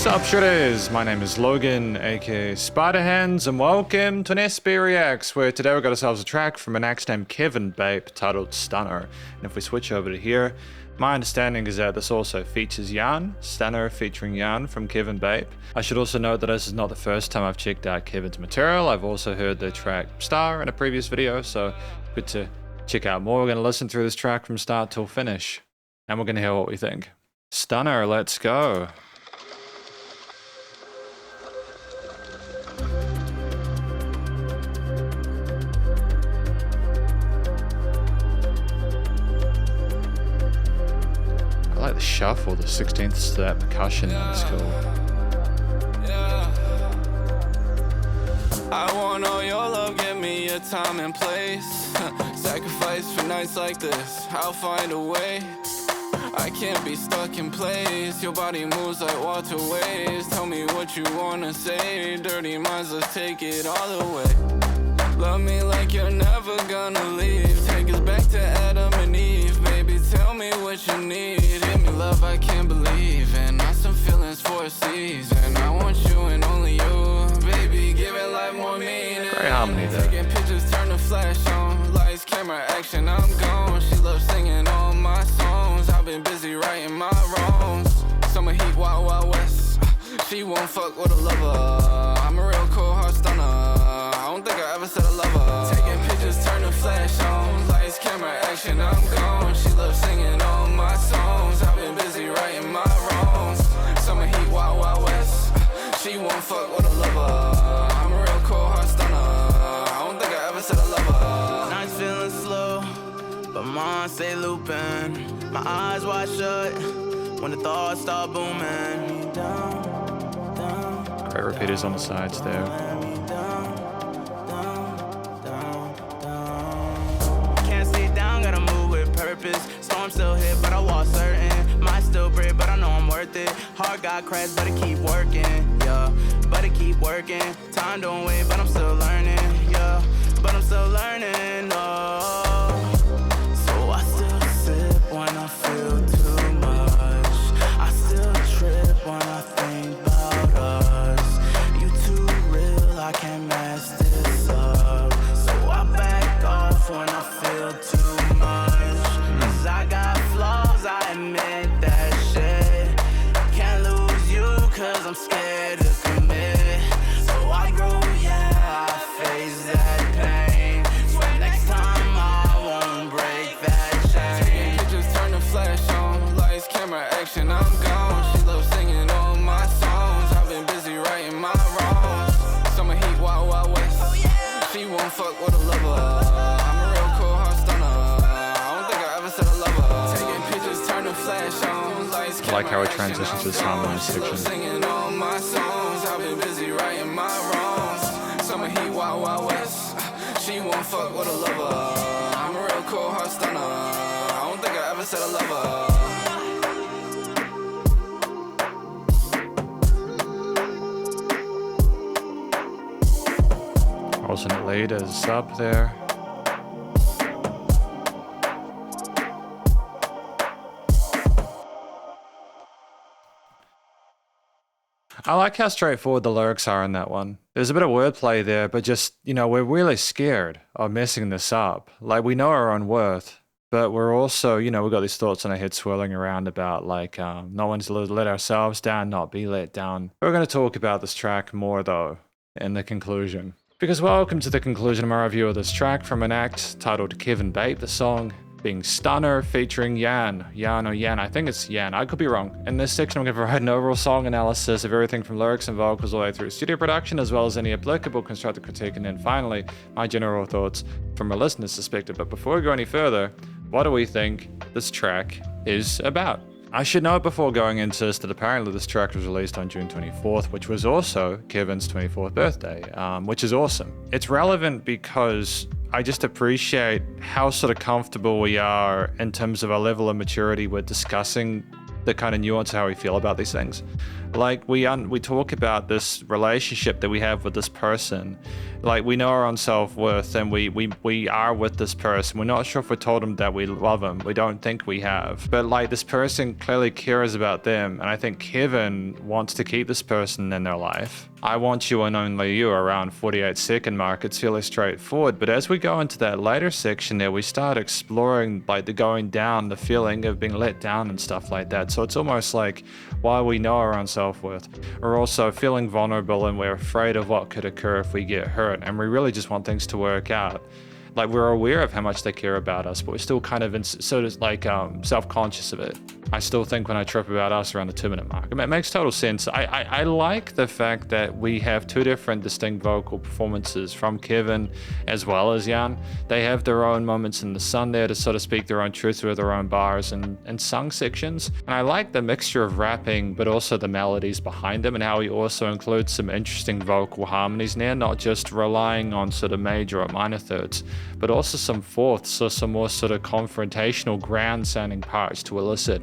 Sup Shredders, my name is Logan, aka Spiderhands, and welcome to an SB Reacts, where today we got ourselves a track from an act named Kevin Bape titled Stunner. And if we switch over to here, my understanding is that this also features Yan, Stunner featuring Yan from Kevin Bape. I should also note that this is not the first time I've checked out Kevin's material. I've also heard the track Star in a previous video, so good to check out more. We're going to listen through this track from start till finish, and we're going to hear what we think. Stunner, let's go. I like the shuffle, the 16th step percussion, that's cool. I want all your love, give me a time and place. Sacrifice for nights like this, I'll find a way. I can't be stuck in place, your body moves like waterways. Tell me what you wanna say, dirty minds, let's take it all the way. Love me like you're never gonna leave, take us back to Adam and Eve. Baby, tell me what you need, hit me love I can't believe. And I some feelings for a season, I want you and only you. Baby, give it life more meaning. Great harmony there. Taking pictures, turn the flash on, lights, camera, action, I'm gone. She loves singing all my songs, I've been busy righting my wrongs. Summer heat, wild, wild west, she won't fuck with a lover. I'm a real cold heart stunner, I don't think I ever said I love her. Taking pictures, turn the flash on, lights, camera, action, I'm gone. She loves singing all my songs, I've been busy righting my wrongs. Summer heat, wild, wild west, she won't fuck with a lover. I'm a real cold heart stunner, I don't think I ever said I love her. Nights feeling slow, but mine stay looping. My eyes wide shut when the thoughts start booming. Great repeaters on the sides there. Can't stay down, gotta move with purpose. Storm still hit, but I walk certain. Might still break, but I know I'm worth it. Heart got crashed, but I keep working, yeah. But I keep working. Time don't wait, but I'm still learning, yeah. But I'm still learning, oh. So I still sip when I feel too much. I still trip when I think about us. You too real, I can't mess this up. So I back off when I feel too much. Cause I got flaws, I admit that shit. Can't lose you cause I'm scared to commit. So I grow, yeah, I face that pain. So next time I won't break that chain. Taking pictures, turn the flash on, lights, camera, action, I'm gone. She loves singing all my songs, I've been busy righting my wrongs. Summer heat, wild, wild west, she won't fuck with a lover. I'm a real cold heart stunner, I don't think I ever said I love her. Taking pictures, turn the flash on, lights, camera, I like how it transitions to this harmony section. singing all my songs, I've been busy righting my wrongs. Summer heat, wild, wild west, she won't fuck with a lover. I'm a real cold heart stunner, I don't think I ever said I love her. Alternate lead is up there. I like how straightforward the lyrics are in that one. There's a bit of wordplay there, but just, you know, we're really scared of messing this up. Like, we know our own worth, but we're also, you know, we've got these thoughts in our head swirling around about, like, not wanting to let ourselves down, not be let down. We're going to talk about this track more, though, in the conclusion. Because welcome to the conclusion of my review of this track from an act titled Kevin Bape, the song being Stunner featuring Yan. Yan or Yan, I think it's Yan, I could be wrong. In this section I'm going to provide an overall song analysis of everything from lyrics and vocals all the way through studio production, as well as any applicable constructive critique, and then finally, my general thoughts from a listener's perspective. But before we go any further, what do we think this track is about? I should note before going into this that apparently this track was released on June 24th, which was also Kevin's 24th birthday, which is awesome. It's relevant because I just appreciate how sort of comfortable we are in terms of our level of maturity with discussing the kind of nuance of how we feel about these things. Like we talk about this relationship that we have with this person. Like we know our own self-worth, and we are with this person. We're not sure if we told them that we love them. We don't think we have. But like this person clearly cares about them, and I think Kevin wants to keep this person in their life. I want you and only you around 48-second mark. It's fairly straightforward. But as we go into that later section there, we start exploring like the going down, the feeling of being let down and stuff like that. So it's almost like while we know our own self-worth, we're also feeling vulnerable and we're afraid of what could occur if we get hurt. And we really just want things to work out. Like we're aware of how much they care about us, but we're still kind of sort of like self-conscious of it. I still think when I trip about us around the 2-minute mark. I mean, it makes total sense. I like the fact that we have two different distinct vocal performances from Kevin as well as Jan. They have their own moments in the sun there to sort of speak their own truth with their own bars and sung sections. And I like the mixture of rapping, but also the melodies behind them, and how he also includes some interesting vocal harmonies in there, not just relying on sort of major or minor thirds, but also some fourths or some more sort of confrontational ground sounding parts to elicit,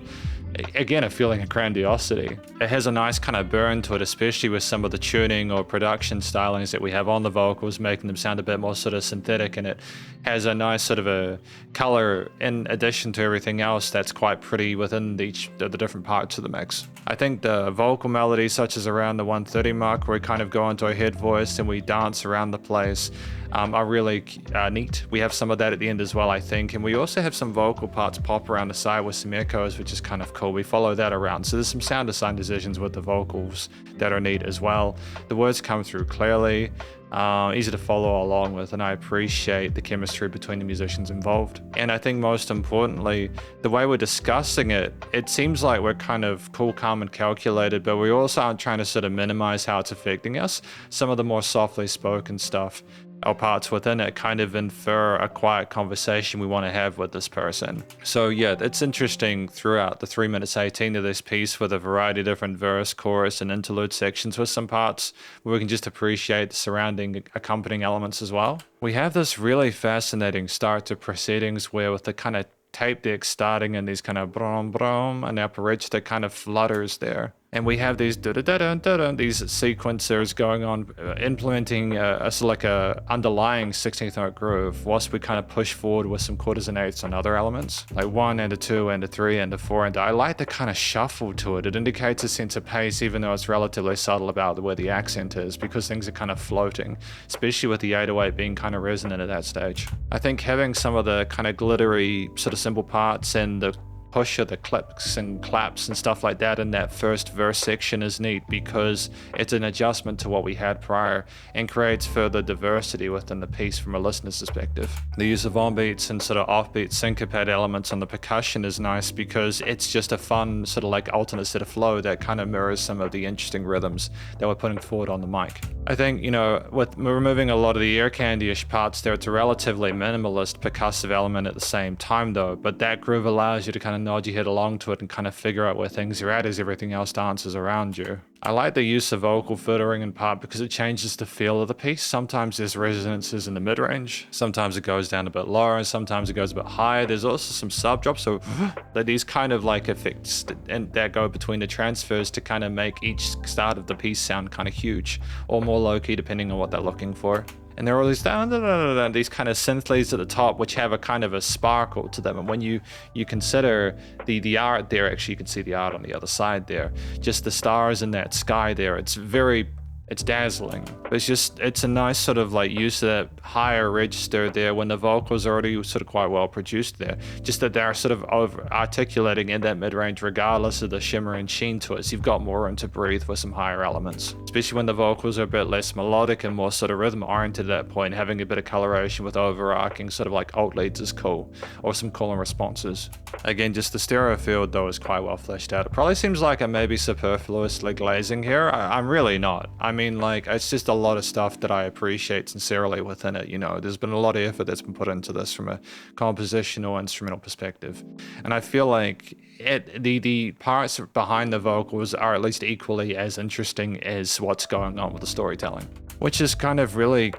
again, a feeling of grandiosity. It has a nice kind of burn to it, especially with some of the tuning or production stylings that we have on the vocals, making them sound a bit more sort of synthetic, and it has a nice sort of a color in addition to everything else that's quite pretty within each of the different parts of the mix. I think the vocal melodies, such as around the 130 mark, where we kind of go into a head voice and we dance around the place, are really neat. We have some of that at the end as well, I think, and we also have some vocal parts pop around the side with some echoes, which is kind of cool. We follow that around, so there's some sound design decisions with the vocals that are neat as well. The words come through clearly, easy to follow along with, and I appreciate the chemistry between the musicians involved. And I think most importantly, the way we're discussing it, it seems like we're kind of cool, calm, and calculated, but we also aren't trying to sort of minimize how it's affecting us. Some of the more softly spoken stuff or parts within it kind of infer a quiet conversation we want to have with this person. So yeah, it's interesting throughout the 3 minutes 18 of this piece with a variety of different verse, chorus, and interlude sections, with some parts where we can just appreciate the surrounding accompanying elements as well. We have this really fascinating start to proceedings where, with the kind of tape deck starting in these kind of brom brom and upper ridge that kind of flutters there. And we have these these sequencers going on, implementing a sort of like a underlying 16th note groove, whilst we kind of push forward with some quarters and eighths on other elements, like 1 and a 2 and a 3 and a 4. And I like the kind of shuffle to it. It indicates a sense of pace, even though it's relatively subtle about where the accent is, because things are kind of floating, especially with the 808 being kind of resonant at that stage. I think having some of the kind of glittery sort of cymbal parts and the push of the clicks and claps and stuff like that in that first verse section is neat, because it's an adjustment to what we had prior and creates further diversity within the piece from a listener's perspective. The use of on beats and sort of offbeat syncopate elements on the percussion is nice, because it's just a fun sort of like alternate set of flow that kind of mirrors some of the interesting rhythms that we're putting forward on the mic. I think, you know, with removing a lot of the ear candy-ish parts there, it's a relatively minimalist percussive element at the same time though, but that groove allows you to kind of nod your head along to it and kind of figure out where things are at as everything else dances around you. I like the use of vocal filtering in part because it changes the feel of the piece. Sometimes there's resonances in the mid-range, sometimes it goes down a bit lower, and sometimes it goes a bit higher. There's also some sub drops, so these kind of like effects that go between the transfers to kind of make each start of the piece sound kind of huge or more low-key depending on what they're looking for. And there are all these these kind of synth leads at the top, which have a kind of a sparkle to them. And when you consider the art there, actually you can see the art on the other side there, just the stars in that sky there, it's dazzling. It's a nice sort of like use of that higher register there when the vocals are already sort of quite well produced there. Just that they're sort of over articulating in that mid-range regardless of the shimmer and sheen to it. So you've got more room to breathe with some higher elements. Especially when the vocals are a bit less melodic and more sort of rhythm oriented at that point, having a bit of coloration with overarching sort of like alt leads is cool. Or some cooling responses. Again, just the stereo field though is quite well fleshed out. It probably seems like I'm maybe superfluously glazing here. I'm really not. I mean, like, it's just a lot of stuff that I appreciate sincerely within it, you know. There's been a lot of effort that's been put into this from a compositional instrumental perspective. And I feel like the parts behind the vocals are at least equally as interesting as what's going on with the storytelling. Which is kind of really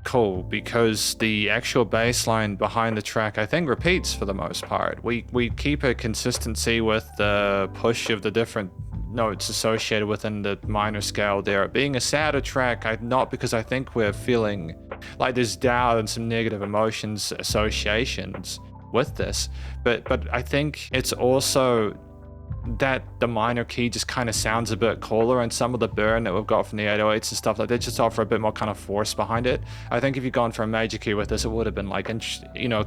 cool, because the actual bass line behind the track I think repeats for the most part. We keep a consistency with the push of the different notes associated within the minor scale there. Being a sadder track, not because I think we're feeling like there's doubt and some negative emotions associations with this, but I think it's also that the minor key just kind of sounds a bit cooler, and some of the burn that we've got from the 808s and stuff like that just offer a bit more kind of force behind it. I think if you'd gone for a major key with this, it would have been like, you know,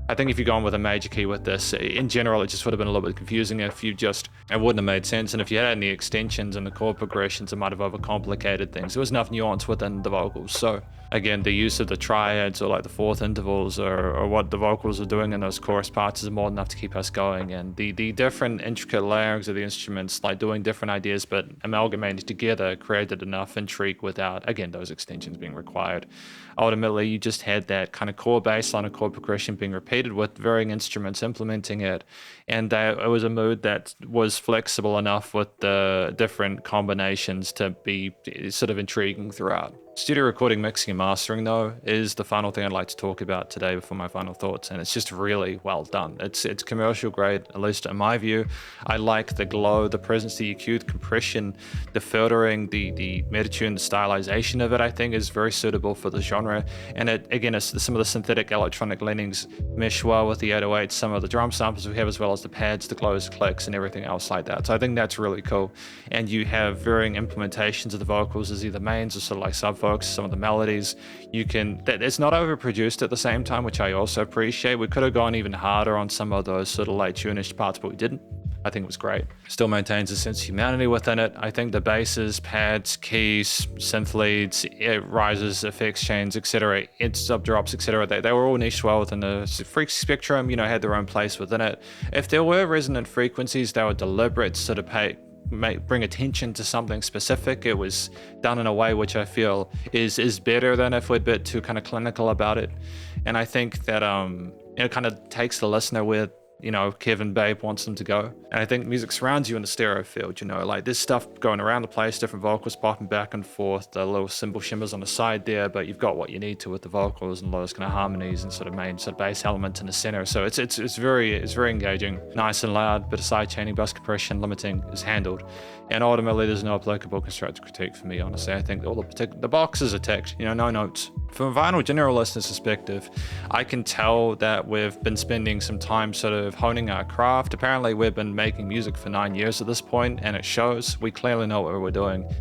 I think if you'd gone with a major key with this, in general, it just would have been a little bit confusing if you just, it wouldn't have made sense. And if you had any extensions and the chord progressions, it might have overcomplicated things. There was enough nuance within the vocals. So again, the use of the triads or like the fourth intervals or what the vocals are doing in those chorus parts is more than enough to keep us going. And the different intricate layerings of the instruments, like doing different ideas but amalgamated together, created enough intrigue without, again, those extensions being required. Ultimately, you just had that kind of core bass line of chord progression being repeated with varying instruments implementing it. And it was a mood that was flexible enough with the different combinations to be sort of intriguing throughout. Studio recording, mixing, and mastering, though, is the final thing I'd like to talk about today before my final thoughts, and it's just really well done. It's commercial grade, at least in my view. I like the glow, the presence, the EQ, the compression, the filtering, the metatune, the stylization of it, I think, is very suitable for the genre. And it, again, some of the synthetic electronic leanings mesh well with the 808s, some of the drum samples we have, as well as the pads, the glows, clicks, and everything else like that. So I think that's really cool. And you have varying implementations of the vocals as either mains or sort of like sub folks, some of the melodies. It's not overproduced at the same time, which I also appreciate. We could have gone even harder on some of those sort of like tunish parts, but we didn't. I think it was great. Still maintains a sense of humanity within it. I think the basses, pads, keys, synth leads, rises, effects chains, etc., sub drops, etc., they were all niched well within the frequency spectrum, you know, had their own place within it. If there were resonant frequencies, they were deliberate to sort of bring attention to something specific. It was done in a way which I feel is better than if we're a bit too kind of clinical about it. And I think that it kind of takes the listener where, you know, Kevin Bape wants them to go. And I think music surrounds you in the stereo field, you know, like there's stuff going around the place, different vocals popping back and forth, the little cymbal shimmers on the side there, but you've got what you need to with the vocals and those kind of harmonies and sort of main sort of bass elements in the center. So it's very engaging, nice and loud, bit of side chaining, bus compression, limiting is handled. And ultimately, there's no applicable constructive critique for me, honestly. I think all the boxes are ticked, you know, no notes. From a vinyl general listener's perspective, I can tell that we've been spending some time sort of honing our craft. Apparently, we've been making music for 9 years at this point, and it shows. We clearly know what we're doing.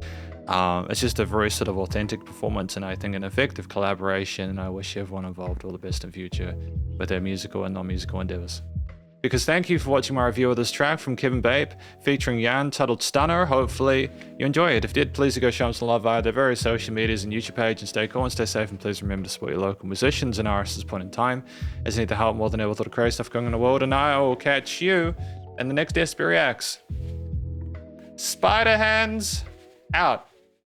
It's just a very sort of authentic performance, and I think an effective collaboration, and I wish everyone involved all the best in future with their musical and non-musical endeavors. Because thank you for watching my review of this track from Kevin Bape featuring Jan, titled Stunner. Hopefully you enjoy it. If you did, please do go show them some love via their various social medias and YouTube page, and stay cool and stay safe, and please remember to support your local musicians and artists at this point in time, as they need the help more than ever with all the crazy stuff going on in the world. And I will catch you in the next SP Reacts. Spiderhands out.